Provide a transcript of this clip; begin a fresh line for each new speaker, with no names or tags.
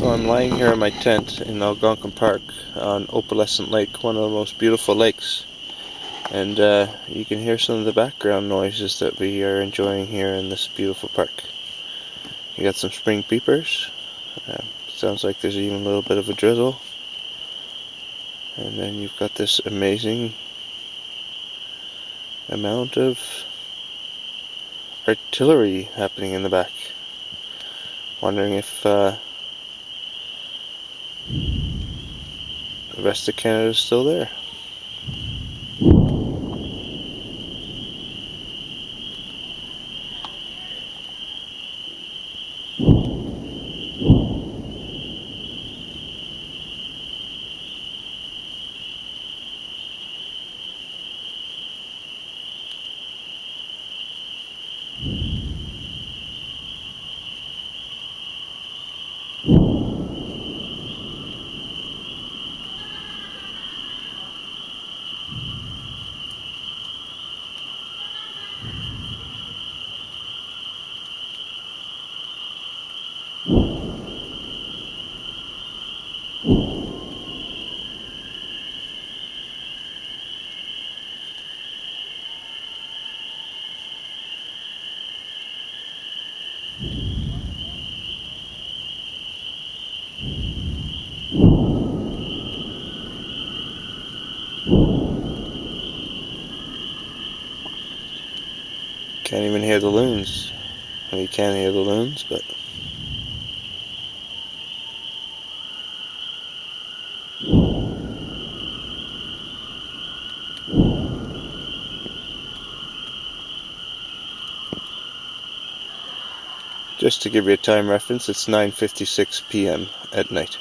So I'm lying here in my tent in Algonquin Park on Opalescent Lake, one of the most beautiful lakes. And you can hear some of the background noises that we are enjoying here in this beautiful park. You got some spring peepers. Sounds like there's even a little bit of a drizzle. And then you've got this amazing amount of artillery happening in the back. Wondering if the rest of Canada is still there. Can't even hear the loons. Well, you can hear the loons, but just to give you a time reference, it's 9:56 p.m. at night.